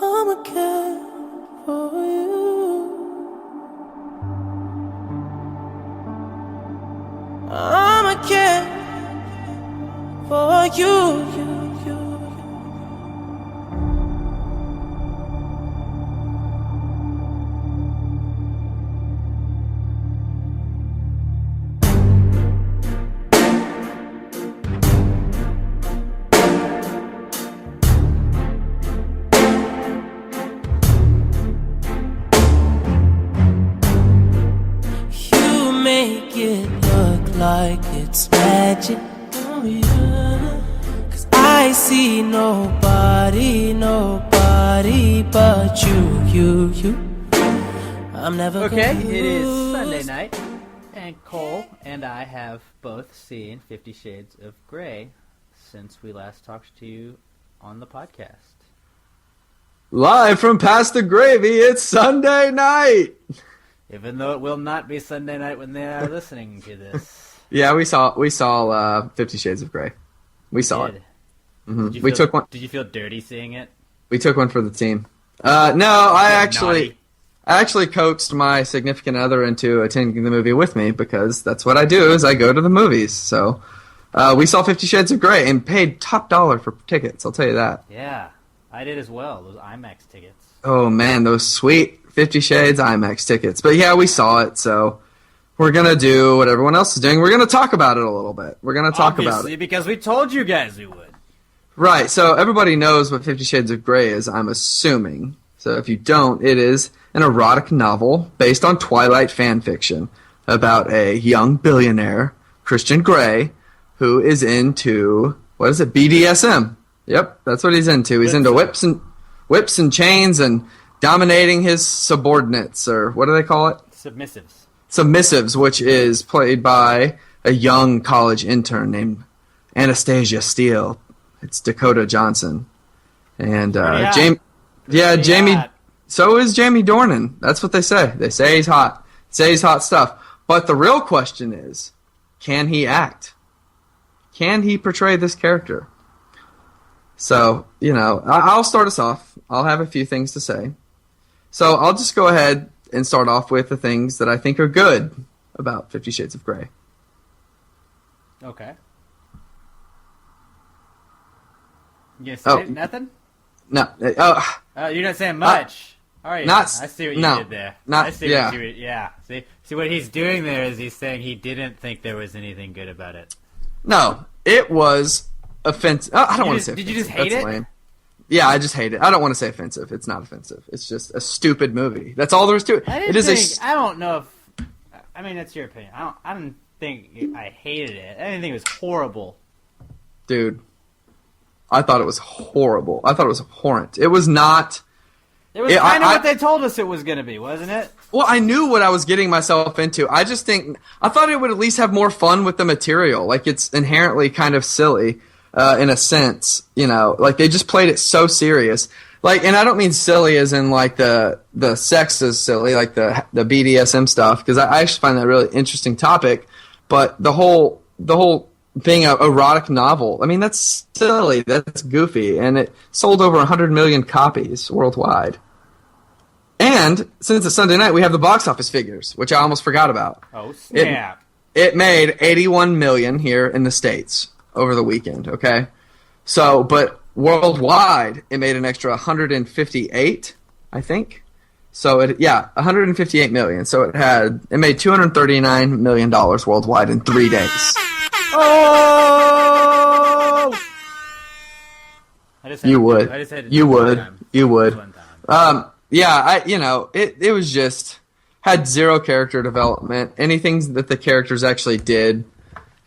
I'ma care for you. I'ma care for you. You make it look like it's magic. Oh yeah. 'Cause I see nobody but you. I'm never Okay, gonna it is lose. Sunday night, and Cole and I have both seen 50 Shades of Grey since we last talked to you on the podcast. Live from Past the Gravy, it's Sunday night! Even though it will not be Sunday night when they are listening to this. Yeah, we saw 50 Shades of Grey. We saw it. Did you We feel- took one. Did you feel dirty seeing it? We took one for the team. No, I Naughty. actually coaxed my significant other into attending the movie with me because that's what I do is I go to the movies. So we saw 50 Shades of Grey and paid top dollar for tickets, I'll tell you that. Yeah, I did as well. Those IMAX tickets. Oh man, those sweet 50 Shades IMAX tickets. But yeah, we saw it, so we're going to do what everyone else is doing. We're going to talk about it a little bit. We're going to talk about Obviously, it. because we told you guys we would. Right, so everybody knows what 50 Shades of Grey is, I'm assuming. So if you don't, it is an erotic novel based on Twilight fan fiction about a young billionaire, Christian Grey, who is into, what is it, BDSM. Yep, that's what he's into. He's into whips and chains and dominating his subordinates, or what do they call it? Submissives. Submissives, which is played by a young college intern named Anastasia Steele. It's Dakota Johnson. And hot. Jamie, Pretty Jamie, hot. so is Jamie Dornan. That's what they say. They say he's hot. Say he's hot stuff. But the real question is, can he act? Can he portray this character? So, I'll start us off. I'll have a few things to say. So I'll just go ahead and start off with the things that I think are good about 50 Shades of Grey. Okay. You gonna say nothing? No, You're not saying much. Are you? not- I see what you no, did there. not- I see yeah. what you yeah. See what he's doing there is he's saying he didn't think there was anything good about it. no, it was offensive. I don't want to say Did offensive. you just hate That's it? lame. Yeah, I just hate it. I don't want to say offensive. It's not offensive. It's just a stupid movie. That's all there is to it. It is I don't know if. I mean, that's your opinion. I don't think I hated it. I didn't think it was horrible. dude. I thought it was horrible. I thought it was abhorrent. It was not. It was Yeah, kind of I- what they told us it was going to be, wasn't it? Well, I knew what I was getting myself into. I just think I thought it would at least have more fun with the material. Like it's inherently kind of silly in a sense, Like they just played it so serious. Like, and I don't mean silly as in like the sex is silly, like the BDSM stuff, because I actually find that a really interesting topic. But the whole being an erotic novel, I mean, that's silly, that's goofy, and it sold over 100 million copies worldwide. And since it's Sunday night, we have the box office figures, which I almost forgot about. Oh, snap. It made 81 million here in the States over the weekend, okay? So, but worldwide, it made an extra 158, I think. So, 158 million. So it made $239 million worldwide in 3 days. Oh! I just had You to- would. I just had to do You it one would. time. You would. One time. It was just had zero character development. Anything that the characters actually didn't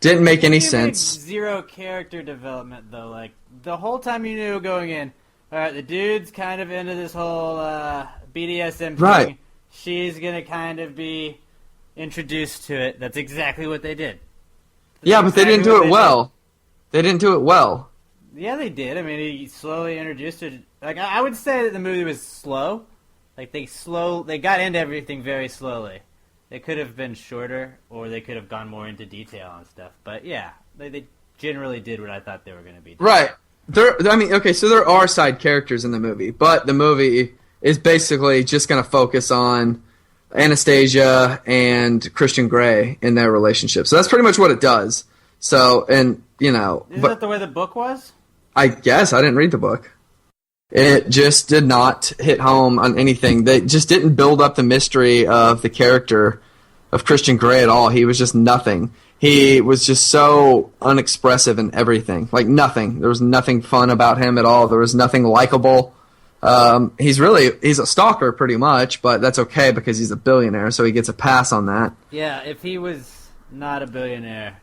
make any You think sense. Zero character development, though. Like, the whole time you knew going in, alright, the dude's kind of into this whole BDSM thing. Right. She's gonna kind of be introduced to it. That's exactly what they did. Yeah, but they didn't do it well. They didn't do it well. Yeah, they did. I mean, he slowly introduced it. Like, I would say that the movie was slow. Like, they got into everything very slowly. They could have been shorter, or they could have gone more into detail on stuff. But yeah, they generally did what I thought they were going to be doing. Right. I mean, okay, so there are side characters in the movie, but the movie is basically just going to focus on Anastasia and Christian Grey in their relationship. So that's pretty much what it does. So, and, you know... Isn't that the way the book was? I guess. I didn't read the book. It just did not hit home on anything. They just didn't build up the mystery of the character of Christian Grey at all. He was just nothing. He was just so unexpressive in everything. Like, nothing. There was nothing fun about him at all. There was nothing likable. He's a stalker pretty much, but that's okay because he's a billionaire, so he gets a pass on that. Yeah, if he was not a billionaire,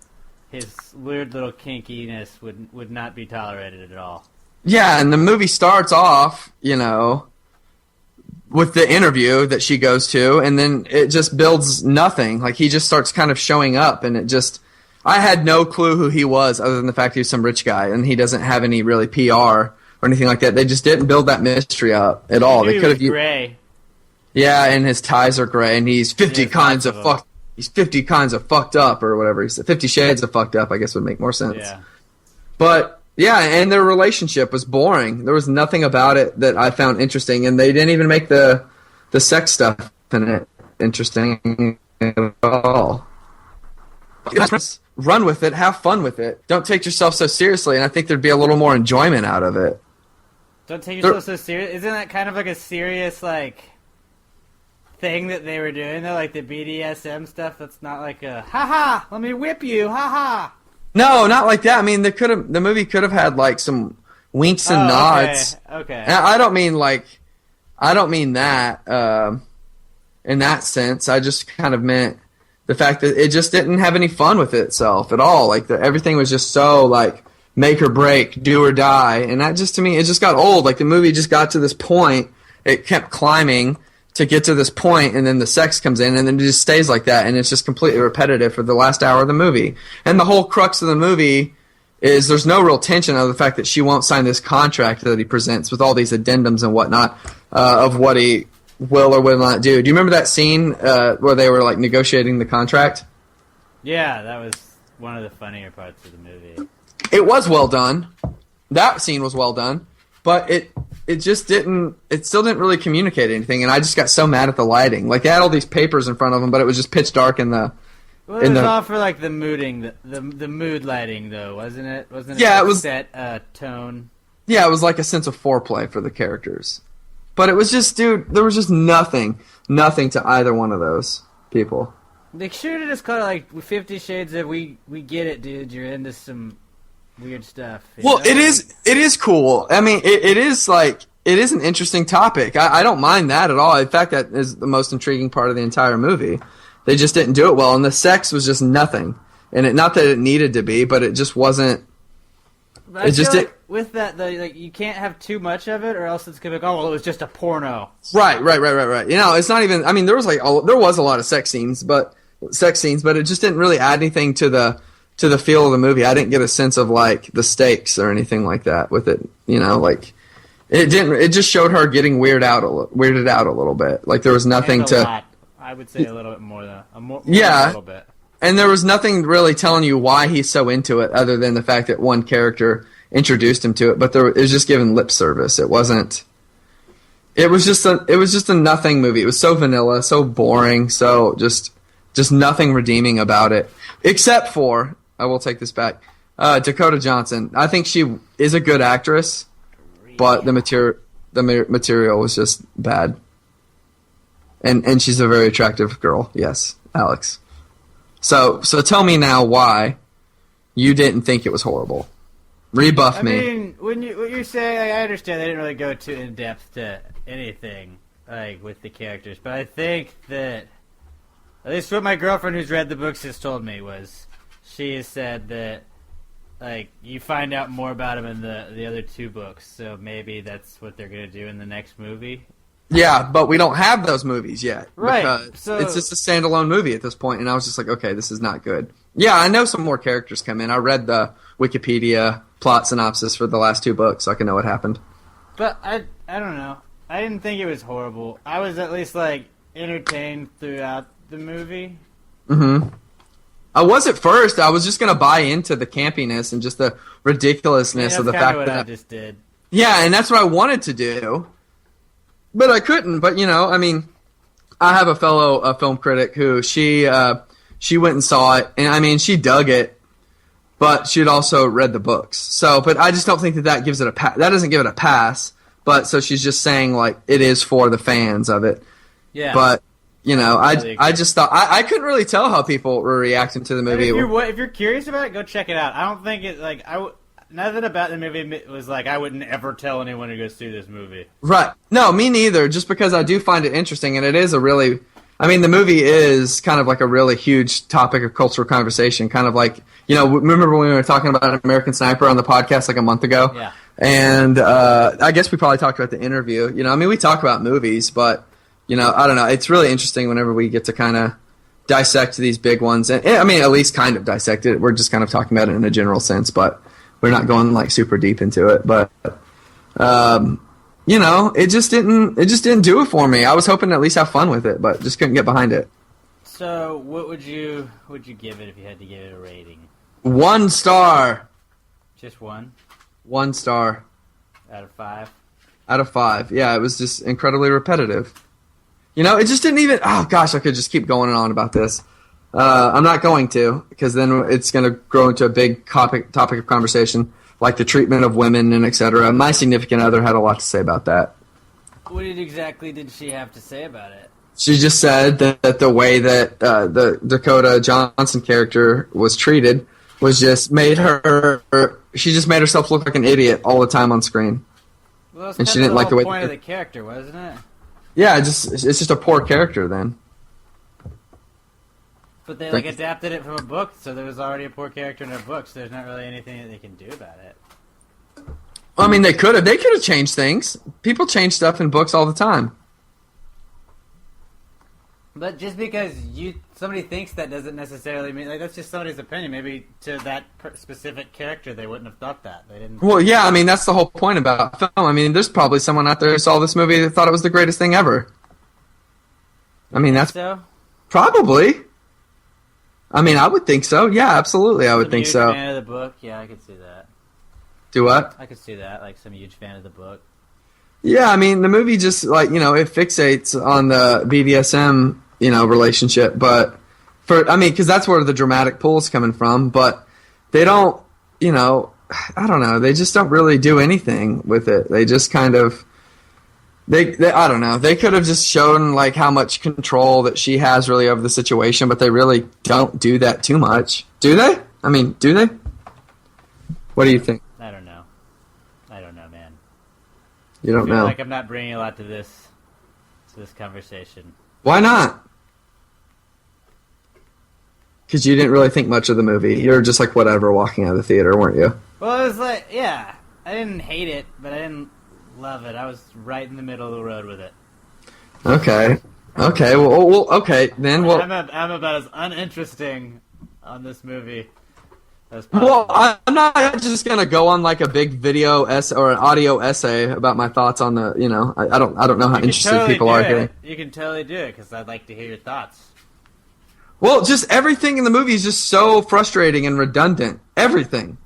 his weird little kinkiness would not be tolerated at all. Yeah, and the movie starts off, you know, with the interview that she goes to, and then it just builds nothing. Like, he just starts kind of showing up, and it just... I had no clue who he was other than the fact he was some rich guy, and he doesn't have any really PR or anything like that. They just didn't build that mystery up at all. They could have... gray. Yeah, and his ties are gray, and he's 50 kinds of fucked... He's 50 kinds of fucked up, or whatever he said. 50 shades of fucked up, I guess would make more sense. Yeah. But... yeah, and their relationship was boring. There was nothing about it that I found interesting, and they didn't even make the sex stuff in it interesting at all. Run with it, have fun with it. Don't take yourself so seriously, and I think there'd be a little more enjoyment out of it. Don't take yourself so serious. Isn't that kind of like a serious, like, thing that they were doing, though? Like the BDSM stuff that's not like a, ha-ha, let me whip you, ha-ha. No, not like that. I mean, the movie could have had like some winks and nods. Okay. And I don't mean that in that sense. I just kind of meant the fact that it just didn't have any fun with itself at all. Like everything was just so like make or break, do or die, and that just to me it just got old. Like the movie just got to this point, it kept climbing to get to this point, and then the sex comes in, and then it just stays like that, and it's just completely repetitive for the last hour of the movie. And the whole crux of the movie is there's no real tension of the fact that she won't sign this contract that he presents with all these addendums and whatnot of what he will or will not do. Do you remember that scene where they were like negotiating the contract? Yeah, that was one of the funnier parts of the movie. It was well done. That scene was well done, but it just didn't. It still didn't really communicate anything, and I just got so mad at the lighting. Like they had all these papers in front of them, but it was just pitch dark in the. Well, it was all for like the mooding, the mood lighting, though, wasn't it? Wasn't it? Yeah, like it was set tone. Yeah, it was like a sense of foreplay for the characters, but it was just, dude. There was just nothing to either one of those people. They should have just called it like 50 Shades of we get it, dude. You're into some weird stuff. Well, know? It is cool. I mean, it is like it is an interesting topic. I don't mind that at all. In fact, that is the most intriguing part of the entire movie. They just didn't do it well, and the sex was just nothing. And not that it needed to be, but it just wasn't. But I feel like with that, though, like you can't have too much of it, or else it's gonna be like, oh well, it was just a porno. Right. You know, it's not even. I mean, there was a lot of sex scenes, but it just didn't really add anything to the feel of the movie. I didn't get a sense of like the stakes or anything like that with it. You know, like it didn't. It just showed her getting weirded out a little bit. Like there was nothing to. Lot. I would say a little bit more than more yeah. A little bit. And there was nothing really telling you why he's so into it, other than the fact that one character introduced him to it. But it was just given lip service. It wasn't. It was just a nothing movie. It was so vanilla, so boring, so just nothing redeeming about it, except for, I will take this back, Dakota Johnson. I think she is a good actress, but the material was just bad. And she's a very attractive girl. Yes, Alex. So tell me now why you didn't think it was horrible. Rebuff me. I mean, what you're saying, like, I understand they didn't really go too in depth to anything like with the characters, but I think that at least what my girlfriend who's read the books has told me was she has said that like you find out more about him in the other two books, so maybe that's what they're gonna do in the next movie. Yeah, but we don't have those movies yet. Right. Because so it's just a standalone movie at this point, and I was just like, okay, this is not good. Yeah, I know some more characters come in. I read the Wikipedia plot synopsis for the last two books, so I can know what happened. But I don't know. I didn't think it was horrible. I was at least like entertained throughout the movie. Mm-hmm. I was at first. I was just gonna buy into the campiness and just the ridiculousness of the fact what that I just did. yeah, and that's what I wanted to do, but I couldn't. But I mean, I have a fellow film critic who she went and saw it, and I mean, she dug it, but she had also read the books. So, but I just don't think that gives it that doesn't give it a pass. But so she's just saying like it is for the fans of it. Yeah. But I just thought I couldn't really tell how people were reacting to the movie. If you're curious about it, go check it out. I don't think it like nothing about the movie was like I wouldn't ever tell anyone to go see this movie. Right. No, me neither. Just because I do find it interesting, and it is the movie is kind of like a really huge topic of cultural conversation. Kind of like, remember when we were talking about American Sniper on the podcast like a month ago? Yeah. And I guess we probably talked about the interview. We talk about movies, but, I don't know. It's really interesting whenever we get to kind of dissect these big ones. And I mean, at least kind of dissect it. We're just kind of talking about it in a general sense, but we're not going like super deep into it. But, it just didn't do it for me. I was hoping to at least have fun with it, but just couldn't get behind it. So, what would you give it if you had to give it a rating? 1 star. Just one? 1 star. Out of 5? Out of 5. Yeah, it was just incredibly repetitive. It just didn't even... Oh, gosh, I could just keep going on about this. I'm not going to, because then it's going to grow into a big topic of conversation, like the treatment of women and etc. My significant other had a lot to say about that. What exactly did she have to say about it? She just said that the way that the Dakota Johnson character was treated was just made her... She just made herself look like an idiot all the time on screen. Well, that's and she kind of didn't like the way... point of the character, wasn't it? Yeah, it's just a poor character then. But they adapted it from a book, so there was already a poor character in a book, so there's not really anything that they can do about it. I mean, they could have changed things. People change stuff in books all the time. But just because somebody thinks that doesn't necessarily mean that's just somebody's opinion. Maybe to that specific character, they wouldn't have thought that. They didn't. Well, yeah, I mean that's the whole point about film. I mean, there's probably someone out there who saw this movie that thought it was the greatest thing ever. I mean, that's so? Probably. I mean, I would think so. Yeah, absolutely, I would think so. Fan of the book? Yeah, I could see that. Do what? I could see that. Like some huge fan of the book. Yeah, I mean, the movie just it fixates on the BDSM. Relationship, but because that's where the dramatic pull is coming from, but they don't, I don't know, they just don't really do anything with it. They just kind of, they I don't know, they could have just shown like how much control that she has really over the situation, but they really don't do that too much. Do they? I mean, do they? What do you think? I don't know, man. You don't know? Like I'm not bringing a lot to this conversation. Why not? Because you didn't really think much of the movie. You were just like whatever walking out of the theater, weren't you? Well, it was like, yeah. I didn't hate it, but I didn't love it. I was right in the middle of the road with it. Okay. Okay. Well. Okay. Then. Well. I'm about as uninteresting on this movie as possible. Well, I'm not just gonna go on like a big video essay or an audio essay about my thoughts on the. I don't know how interested people are here. You can totally do it because I'd like to hear your thoughts. Well, just everything in the movie is just so frustrating and redundant. Everything.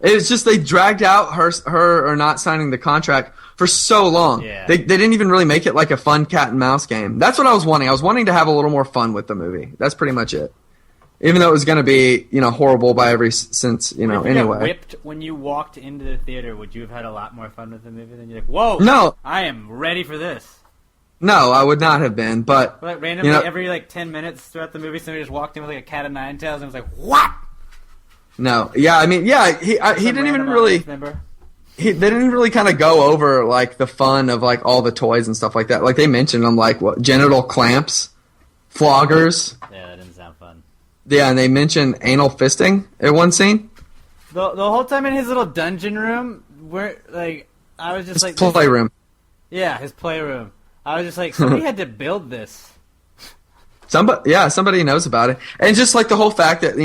It's just they dragged out her not signing the contract for so long. Yeah. They didn't even really make it like a fun cat and mouse game. That's what I was wanting. I was wanting to have a little more fun with the movie. That's pretty much it. Even though it was going to be, horrible by every sense, If you anyway. got whipped when you walked into the theater, would you have had a lot more fun with the movie than you're like, whoa, No. I am ready for this. No, I would not have been, but... Like randomly, every 10 minutes throughout the movie, somebody just walked in with a cat of nine tails and was like, what? No, yeah, I mean, yeah, he didn't even really... They didn't really kind of go over, the fun of, all the toys and stuff like that. Like, they mentioned them, genital clamps, floggers. Yeah, that didn't sound fun. Yeah, and they mentioned anal fisting at one scene. The whole time in his little dungeon room, I was just his playroom. Yeah, his playroom. I was just like, somebody had to build this. Somebody knows about it. And just the whole fact that,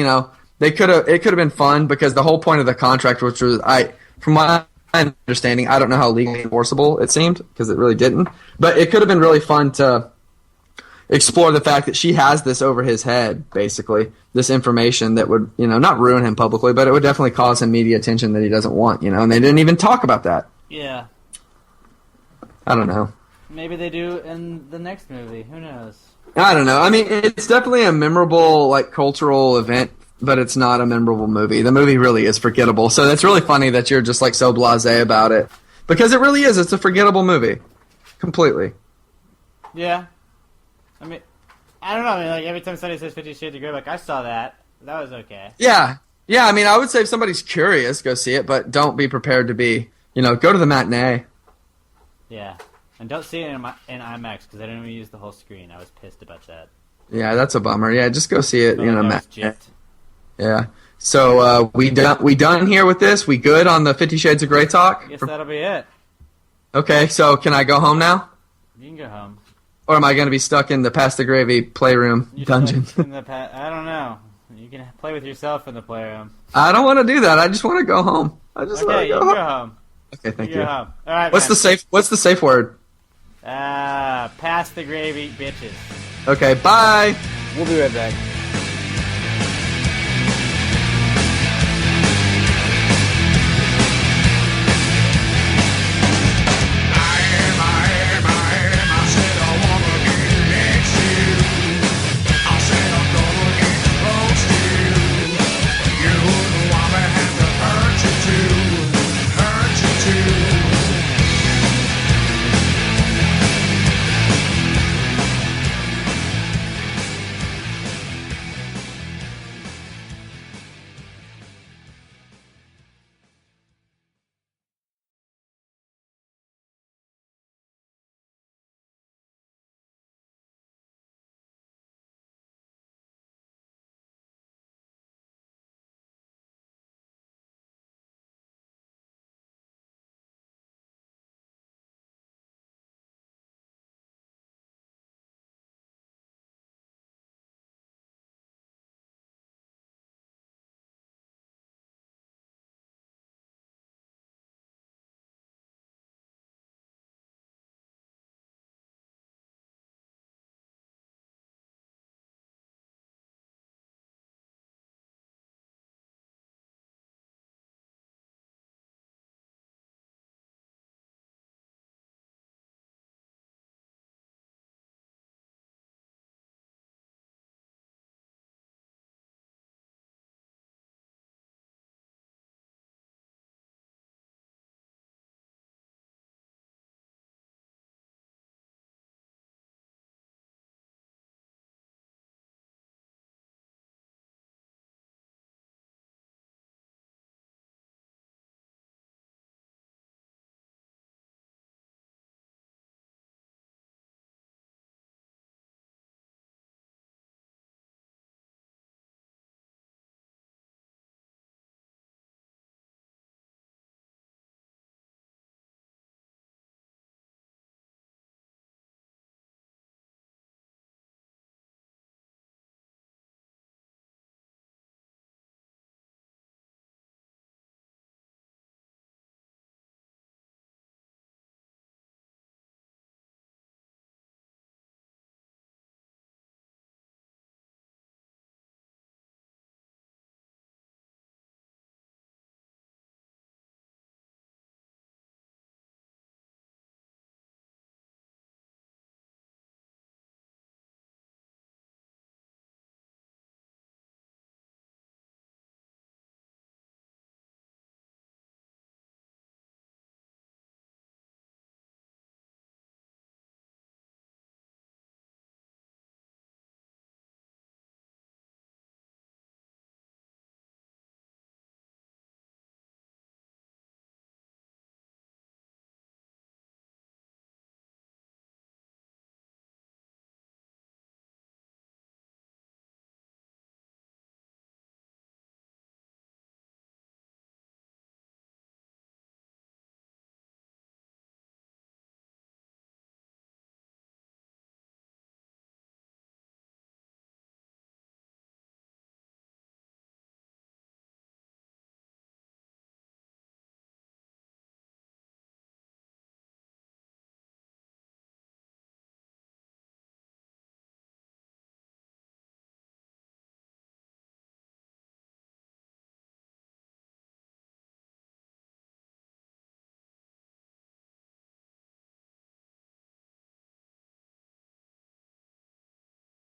it could have been fun because the whole point of the contract, which was, from my understanding, I don't know how legally enforceable it seemed because it really didn't, but it could have been really fun to explore the fact that she has this over his head, basically. This information that would, not ruin him publicly, but it would definitely cause him media attention that he doesn't want, and they didn't even talk about that. Yeah. I don't know. Maybe they do in the next movie. Who knows? I don't know. I mean, it's definitely a memorable, cultural event, but it's not a memorable movie. The movie really is forgettable. So that's really funny that you're just, so blasé about it. Because it really is. It's a forgettable movie. Completely. Yeah. I mean, I don't know. I mean, every time somebody says 50 Shades of Grey, I saw that. That was okay. Yeah. Yeah, I mean, I would say if somebody's curious, go see it, but don't be prepared to be, go to the matinee. Yeah. And don't see it in IMAX because I didn't even use the whole screen. I was pissed about that. Yeah, that's a bummer. Yeah, just go see it, matinee. Yeah. So we done here with this? We good on the 50 Shades of Grey talk? I guess that'll be it. Okay, so can I go home now? You can go home. Or am I going to be stuck in the Pasta Gravy playroom dungeon? I don't know. You can play with yourself in the playroom. I don't want to do that. I just want to go home. I just want to go home. Okay, thank you. All right. What's the safe word? Pass the gravy, bitches. Okay, bye. We'll be right back.